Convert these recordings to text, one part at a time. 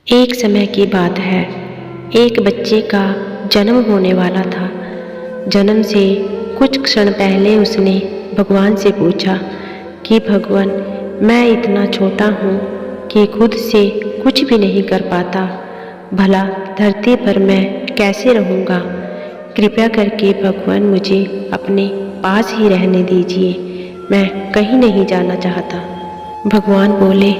एक समय की बात है। एक बच्चे का जन्म होने वाला था। जन्म से कुछ क्षण पहले उसने भगवान से पूछा कि भगवान, मैं इतना छोटा हूँ कि खुद से कुछ भी नहीं कर पाता, भला धरती पर मैं कैसे रहूँगा। कृपया करके भगवान मुझे अपने पास ही रहने दीजिए, मैं कहीं नहीं जाना चाहता। भगवान बोले,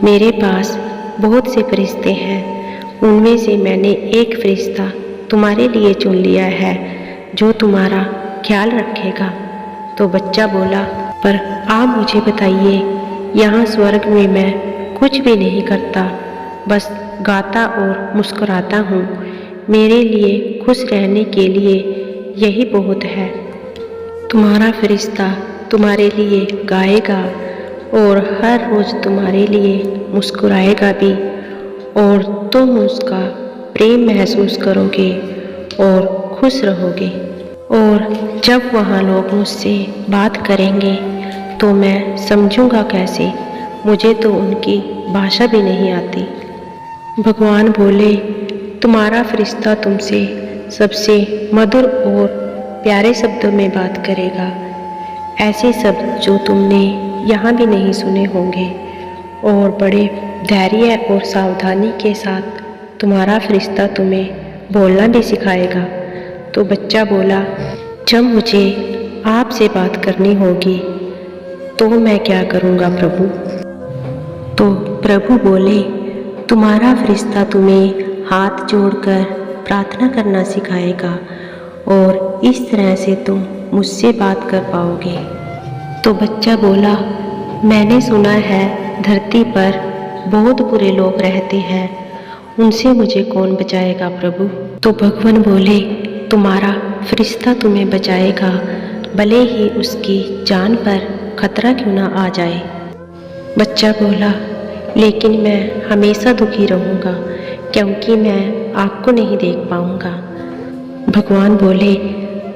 मेरे पास बहुत से फरिश्ते हैं, उनमें से मैंने एक फरिश्ता तुम्हारे लिए चुन लिया है जो तुम्हारा ख्याल रखेगा। तो बच्चा बोला, पर आप मुझे बताइए, यहाँ स्वर्ग में मैं कुछ भी नहीं करता, बस गाता और मुस्कुराता हूँ। मेरे लिए खुश रहने के लिए यही बहुत है। तुम्हारा फरिश्ता तुम्हारे लिए गाएगा और हर रोज़ तुम्हारे लिए मुस्कुराएगा भी, और तुम उसका प्रेम महसूस करोगे और खुश रहोगे। और जब वहाँ लोग मुझसे बात करेंगे तो मैं समझूंगा कैसे, मुझे तो उनकी भाषा भी नहीं आती। भगवान बोले, तुम्हारा फरिश्ता तुमसे सबसे मधुर और प्यारे शब्दों में बात करेगा, ऐसे शब्द जो तुमने यहाँ भी नहीं सुने होंगे, और बड़े धैर्य और सावधानी के साथ तुम्हारा फरिश्ता तुम्हें बोलना भी सिखाएगा। तो बच्चा बोला, जब मुझे आपसे बात करनी होगी तो मैं क्या करूँगा प्रभु। तो प्रभु बोले, तुम्हारा फरिश्ता तुम्हें हाथ जोड़कर प्रार्थना करना सिखाएगा, और इस तरह से तुम मुझसे बात कर पाओगे। तो बच्चा बोला, मैंने सुना है धरती पर बहुत बुरे लोग रहते हैं, उनसे मुझे कौन बचाएगा प्रभु। तो भगवान बोले, तुम्हारा फरिश्ता तुम्हें बचाएगा, भले ही उसकी जान पर खतरा क्यों ना आ जाए। बच्चा बोला, लेकिन मैं हमेशा दुखी रहूँगा क्योंकि मैं आपको नहीं देख पाऊँगा। भगवान बोले,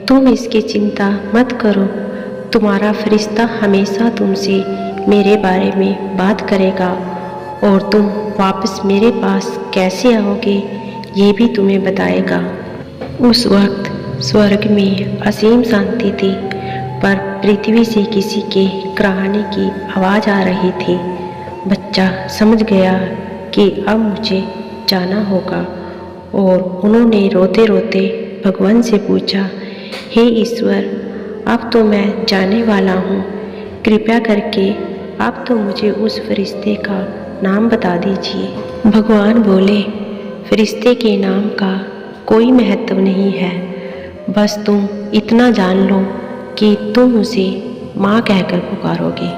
तुम इसकी चिंता मत करो, तुम्हारा फरिश्ता हमेशा तुमसे मेरे बारे में बात करेगा, और तुम वापस मेरे पास कैसे आओगे ये भी तुम्हें बताएगा। उस वक्त स्वर्ग में असीम शांति थी, पर पृथ्वी से किसी के कराहने की आवाज़ आ रही थी। बच्चा समझ गया कि अब मुझे जाना होगा, और उन्होंने रोते रोते भगवान से पूछा, हे ईश्वर, अब तो मैं जाने वाला हूँ, कृपया करके अब तो मुझे उस फरिश्ते का नाम बता दीजिए। भगवान बोले, फरिश्ते के नाम का कोई महत्व नहीं है, बस तुम इतना जान लो कि तुम उसे माँ कहकर पुकारोगे।